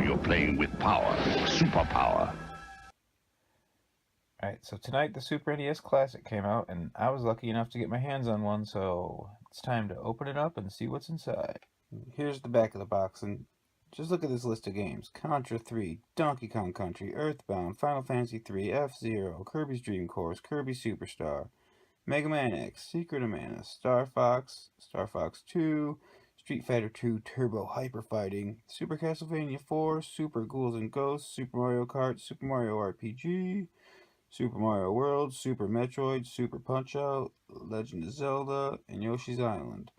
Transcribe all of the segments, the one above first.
you're playing with power, superpower. Alright, so tonight the Super NES Classic came out, and I was lucky enough to get my hands on one, so it's time to open it up and see what's inside. Here's the back of the box, and just look at this list of games. Contra 3, Donkey Kong Country, Earthbound, Final Fantasy 3, F-Zero, Kirby's Dream Course, Kirby Superstar, Mega Man X, Secret of Mana, Star Fox, Star Fox 2, Street Fighter 2 Turbo Hyper Fighting, Super Castlevania 4, Super Ghouls and Ghosts, Super Mario Kart, Super Mario RPG, Super Mario World, Super Metroid, Super Punch-Out, Legend of Zelda, and Yoshi's Island.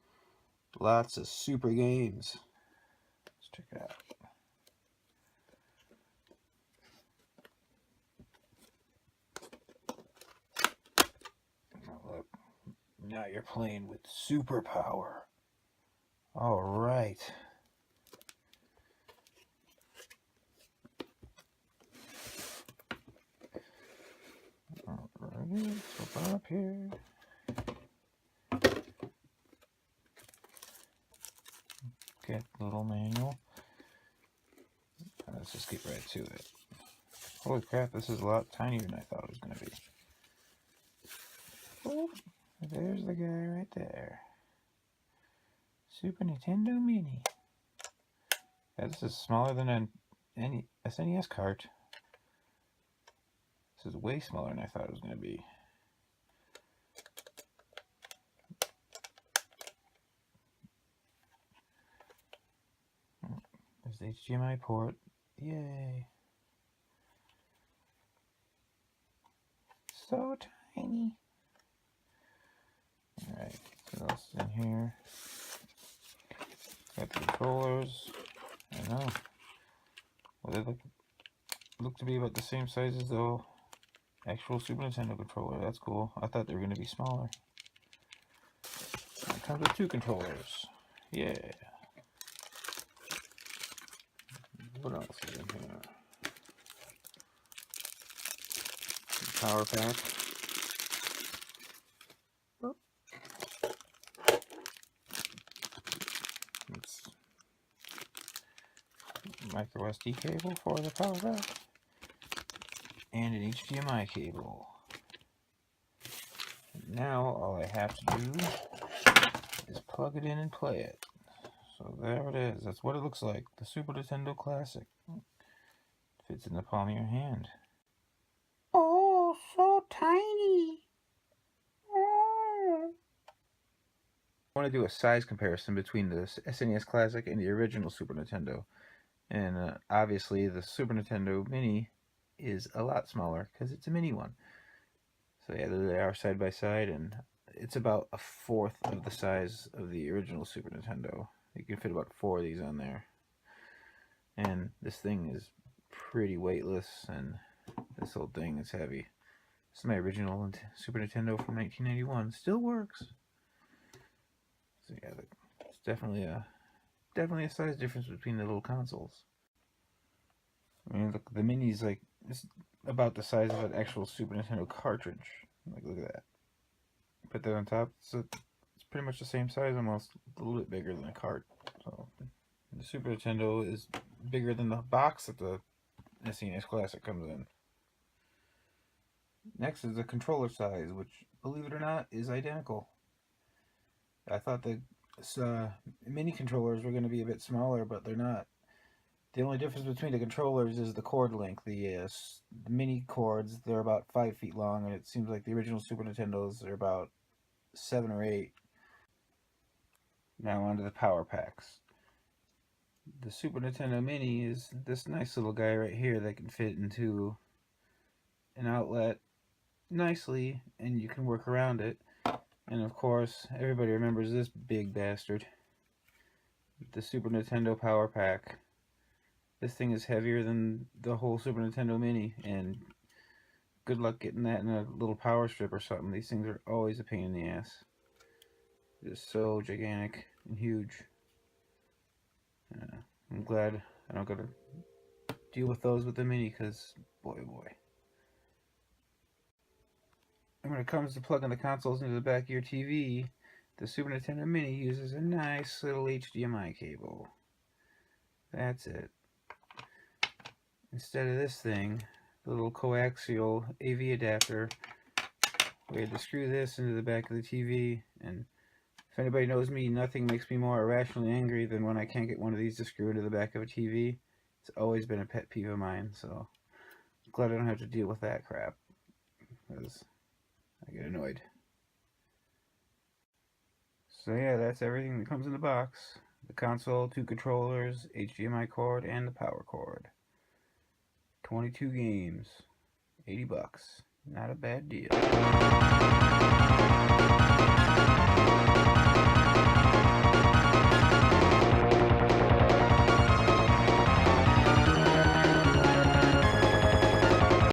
Lots of super games. Let's check it out. Oh, look, now you're playing with superpower. All right. Alrighty, let's open up here. Get the little manual. Let's just get right to it. Holy crap, this is a lot tinier than I thought it was going to be. Oh, there's the guy right there. Super Nintendo Mini. Yeah, this is smaller than any SNES cart. This is way smaller than I thought it was going to be. There's the HDMI port. Yay. So tiny. Alright, what else is in here? Got the controllers. I know. Well, they look to be about the same size as the actual Super Nintendo controller. That's cool. I thought they were going to be smaller. It comes with two controllers. Yeah. What else is in here? Power pack. Oh. It's micro SD cable for the power pack. And an HDMI cable. Now all I have to do is plug it in and play it. So there it is. That's what it looks like. The Super Nintendo Classic. Fits in the palm of your hand. Oh, so tiny. Oh. I want to do a size comparison between the SNES Classic and the original Super Nintendo. And obviously the Super Nintendo Mini is a lot smaller because it's a mini one. So yeah, there they are side by side, and it's about a fourth of the size of the original Super Nintendo. You can fit about 4 of these on there. And this thing is pretty weightless, and this whole thing is heavy. This is my original Super Nintendo from 1991. Still works. So yeah, it's definitely a size difference between the little consoles. I mean, look, the Mini's like, it's about the size of an actual Super Nintendo cartridge. Like, look at that. Put that on top. It's pretty much the same size, almost a little bit bigger than a cart. So the Super Nintendo is bigger than the box that the SNES Classic comes in. Next is the controller size, which, believe it or not, is identical. I thought the mini controllers were going to be a bit smaller, but they're not. The only difference between the controllers is the cord length. The mini cords, they're about 5 feet long, and it seems like the original Super Nintendos are about 7 or 8. Now onto the power packs. The Super Nintendo Mini is this nice little guy right here that can fit into an outlet nicely, and you can work around it. And of course, everybody remembers this big bastard, the Super Nintendo Power Pack. This thing is heavier than the whole Super Nintendo Mini, and good luck getting that in a little power strip or something. These things are always a pain in the ass. Just so gigantic and huge. I'm glad I don't got to deal with those with the Mini, because boy oh boy. And when it comes to plugging the consoles into the back of your TV, the Super Nintendo Mini uses a nice little HDMI cable. That's it. instead of this thing, the little coaxial AV adapter, we had to screw this into the back of the TV. And if anybody knows me, nothing makes me more irrationally angry than when I can't get one of these to screw into the back of a TV. It's always been a pet peeve of mine, so I'm glad I don't have to deal with that crap, because I get annoyed. So yeah, that's everything that comes in the box. The console, 2 controllers, HDMI cord, and the power cord. 22 games, $80. Not a bad deal.